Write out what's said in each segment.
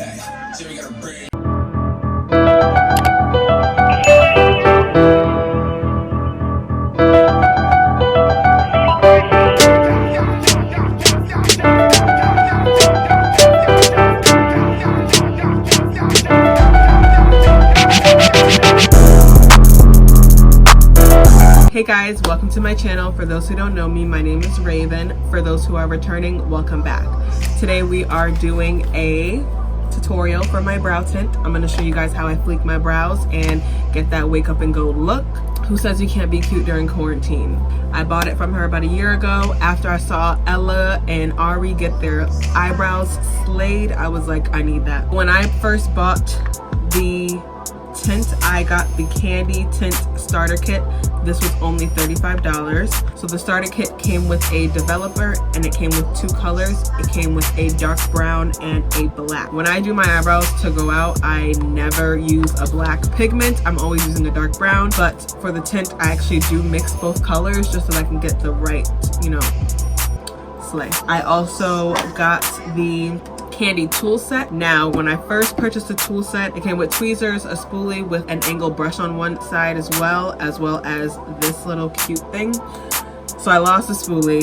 Okay, so we gotta bring. Hey guys, welcome to my channel. For those who don't know me, my name is Raven. For those who are returning, welcome back. Today we are doing a tutorial for my brow tint. I'm going to show you guys how I fleek my brows and get that wake up and go look. Who says you can't be cute during quarantine? I bought it from her about a year ago. After I saw Ella and Ari get their eyebrows slayed, I was like, I need that. When I first bought the tint, I got the Candy Tint starter kit. This was only $35. So the starter kit came with a developer and it came with two colors. It came with a dark brown and a black. When I do my eyebrows to go out, I never use a black pigment. I'm always using a dark brown, but for the tint, I actually do mix both colors just so that I can get the right, you know, slay. I also got the Candy tool set. Now, when I first purchased the tool set, it came with tweezers, a spoolie with an angled brush on one side as well as this little cute thing. So I lost the spoolie,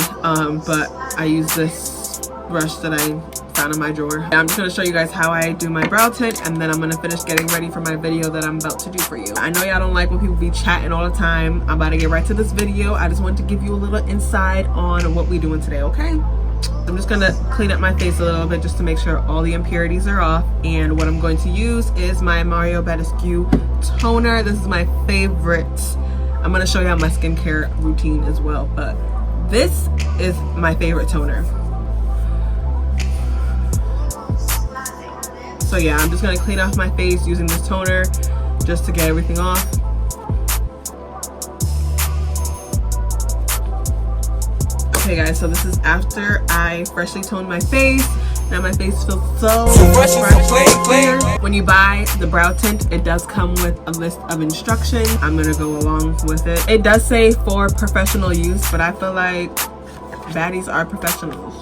but I use this brush that I found in my drawer. I'm just going to show you guys how I do my brow tint, and then I'm going to finish getting ready for my video that I'm about to do for you. I know y'all don't like when people be chatting all the time. I'm about to get right to this video. I just want to give you a little insight on what we doing today, okay? I'm just gonna clean up my face a little bit just to make sure all the impurities are off. And what I'm going to use is my Mario Baddie toner. This is my favorite. I'm gonna show you my skincare routine as well, but this is my favorite toner. So yeah, I'm just gonna clean off my face using this toner just to get everything off. Okay guys, so this is after I freshly toned my face. Now my face feels so fresh and clear. When you buy the brow tint, it does come with a list of instructions. I'm gonna go along with it. It does say for professional use, but I feel like baddies are professionals.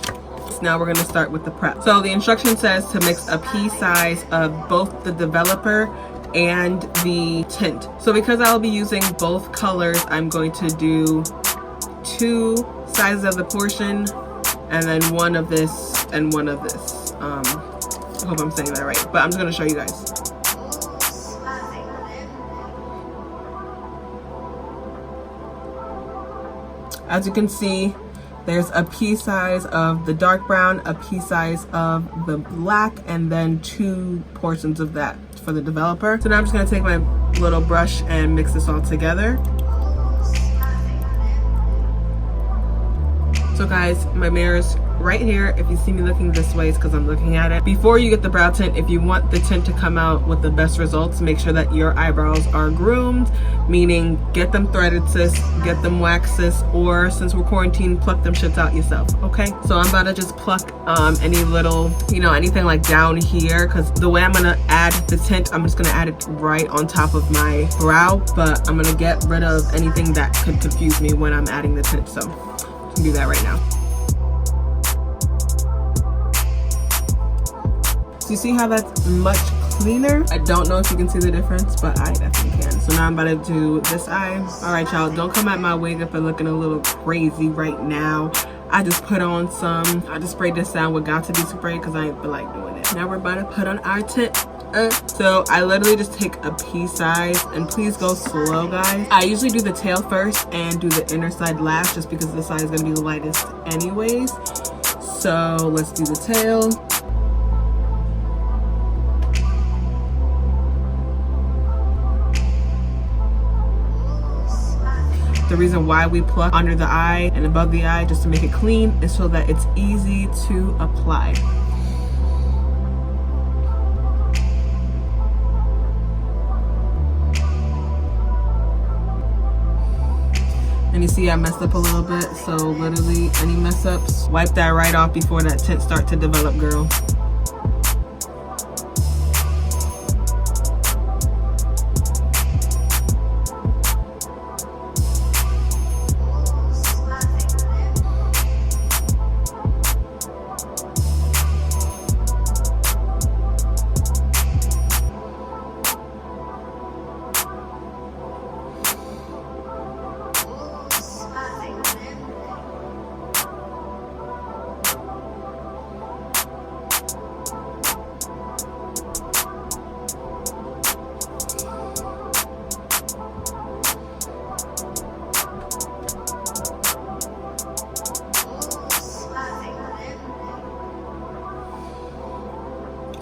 So now we're gonna start with the prep. So the instruction says to mix a pea size of both the developer and the tint. So because I'll be using both colors, I'm going to do 2 sizes of the portion and then one of this and one of this. I hope I'm saying that right, but I'm just going to show you guys. As you can see, there's a pea size of the dark brown, a pea size of the black, and then 2 portions of that for the developer. So now I'm just going to take my little brush and mix this all together. So guys, my mirror's right here. If you see me looking this way, it's because I'm looking at it. Before you get the brow tint, if you want the tint to come out with the best results, make sure that your eyebrows are groomed, meaning get them threaded, sis, get them waxed, sis, or since we're quarantined, pluck them shits out yourself, okay? So I'm about to just pluck any little, you know, anything like down here, because the way I'm gonna add the tint, I'm just gonna add it right on top of my brow, but I'm gonna get rid of anything that could confuse me when I'm adding the tint, so do that right now. So you see how that's much cleaner? I don't know if you can see the difference, but I definitely can. So now I'm about to do this eye. All right, y'all, don't come at my wig if I'm looking a little crazy right now. I just put on some, I just sprayed this down with got to be sprayed because I ain't feel like doing it. Now we're about to put on our tint. So I literally just take a pea size, and please go slow, guys. I usually do the tail first and do the inner side last just because this side is gonna be the lightest anyways. So let's do the tail. The reason why we pluck under the eye and above the eye just to make it clean is so that it's easy to apply. And you see I messed up a little bit, so literally any mess ups, wipe that right off before that tint start to develop, girl.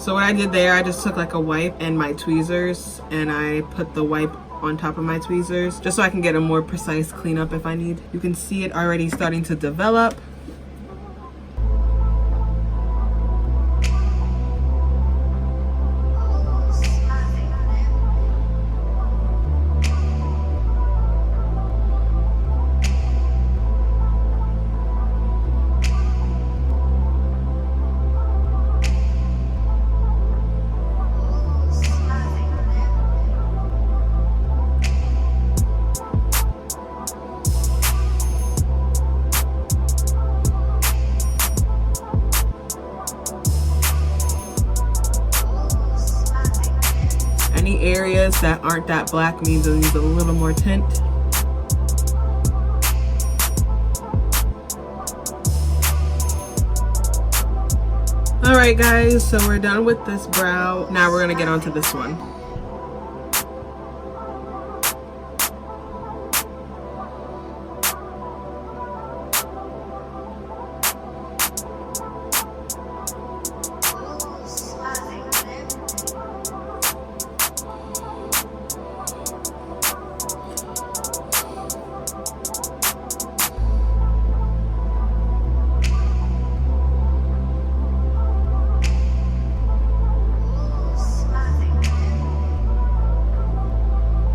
So what I did there, I just took like a wipe and my tweezers, and I put the wipe on top of my tweezers just so I can get a more precise cleanup if I need. You can see it already starting to develop. Any areas that aren't that black means they'll use a little more tint. Alright guys, so we're done with this brow. Now we're gonna get onto this one.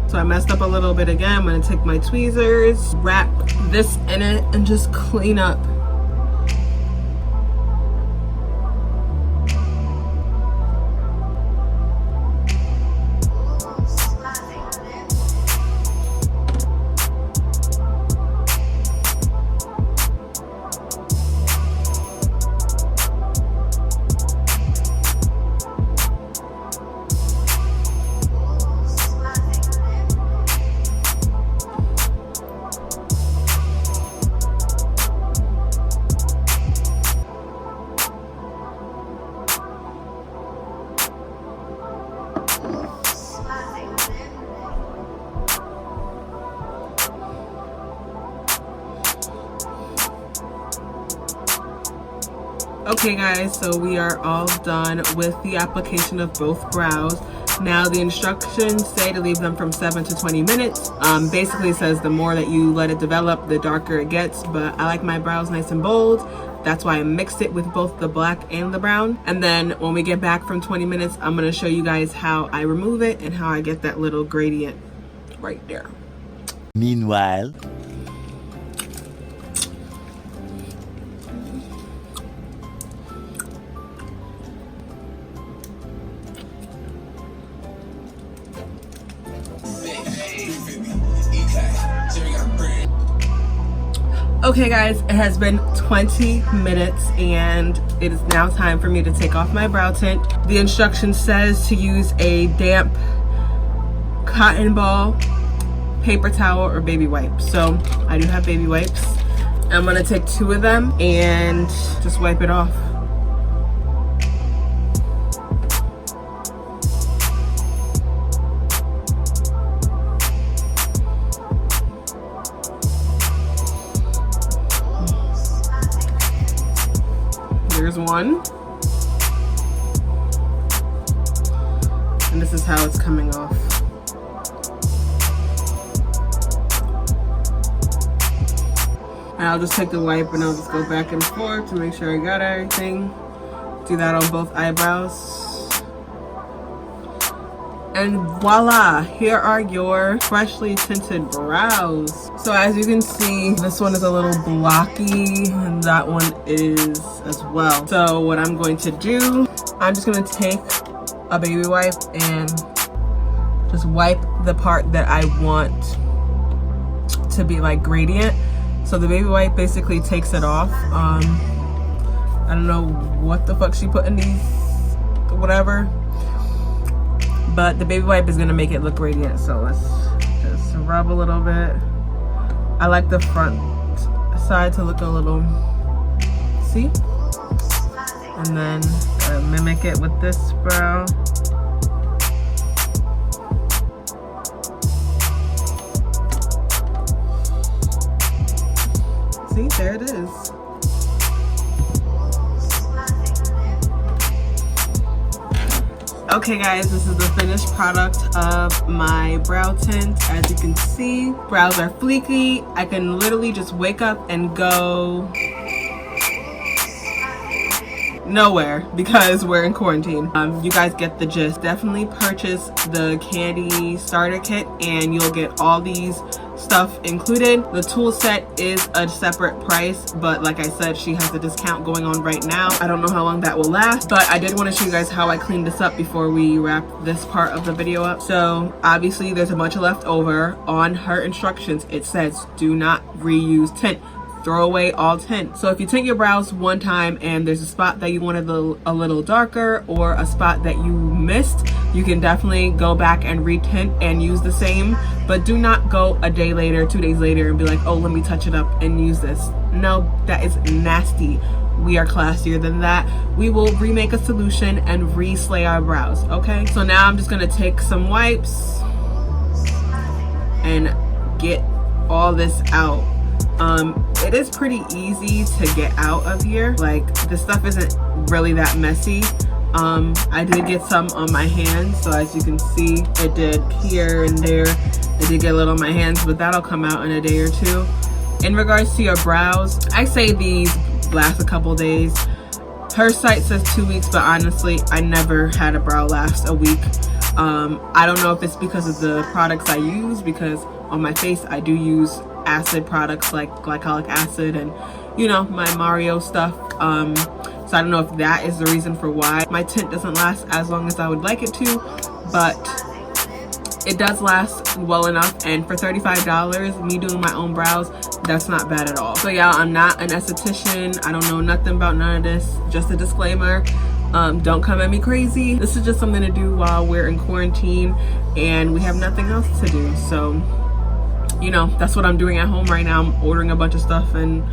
So I messed up a little bit again. I'm gonna take my tweezers, wrap this in it, and just clean up. Okay guys, so we are all done with the application of both brows. Now the instructions say to leave them from 7 to 20 minutes. Basically it says the more that you let it develop, the darker it gets, but I like my brows nice and bold. That's why I mixed it with both the black and the brown. And then when we get back from 20 minutes, I'm gonna show you guys how I remove it and how I get that little gradient right there. Meanwhile, okay guys, it has been 20 minutes and it is now time for me to take off my brow tint. The instruction says to use a damp cotton ball, paper towel, or baby wipes. So I do have baby wipes. I'm gonna take 2 of them and just wipe it off. There's one. And this is how it's coming off. And I'll just take the wipe and I'll just go back and forth to make sure I got everything. Do that on both eyebrows. And voila, here are your freshly tinted brows. So as you can see, this one is a little blocky and that one is as well. So what I'm going to do, I'm just gonna take a baby wipe and just wipe the part that I want to be like gradient. So the baby wipe basically takes it off. I don't know what the fuck she put in these, whatever. But the baby wipe is gonna make it look radiant. So let's just rub a little bit. I like the front side to look a little, see? And then mimic it with this brow. See, there it is. Okay guys, this is the finished product of my brow tint. As you can see, brows are fleeky. I can literally just wake up and go nowhere because we're in quarantine. You guys get the gist. Definitely purchase the candy starter kit and you'll get all these stuff included. The tool set is a separate price, but like I said, she has a discount going on right now. I don't know how long that will last, but I did want to show you guys how I cleaned this up before we wrap this part of the video up. So obviously there's a bunch left over. On her instructions it says do not reuse tint, throw away all tint. So if you tint your brows one time and there's a spot that you wanted a little darker or a spot that you missed, you can definitely go back and retint and use the same, but do not go a day later, 2 days later and be like, oh, let me touch it up and use this. No, that is nasty. We are classier than that. We will remake a solution and re-slay our brows, okay? So now I'm just gonna take some wipes and get all this out. It is pretty easy to get out of here. Like, the stuff isn't really that messy. I did get some on my hands, so as you can see, it did here and there. It did get a little on my hands, but that'll come out in a day or two. In regards to your brows, I say these last a couple days. Her site says 2 weeks, but honestly, I never had a brow last a week. I don't know if it's because of the products I use, because on my face I do use acid products like glycolic acid and, you know, my Mario stuff. So I don't know if that is the reason for why my tint doesn't last as long as I would like it to, but it does last well enough. And for $35, me doing my own brows, that's not bad at all. So yeah, I'm not an esthetician. I don't know nothing about none of this. Just a disclaimer. Don't come at me crazy. This is just something to do while we're in quarantine and we have nothing else to do. So, you know, that's what I'm doing at home right now. I'm ordering a bunch of stuff and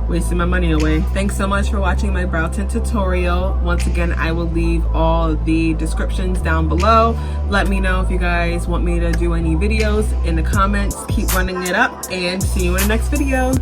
wasting my money away. Thanks so much for watching my brow tint tutorial. Once again, I will leave all the descriptions down below. Let me know if you guys want me to do any videos in the comments. Keep running it up and see you in the next video.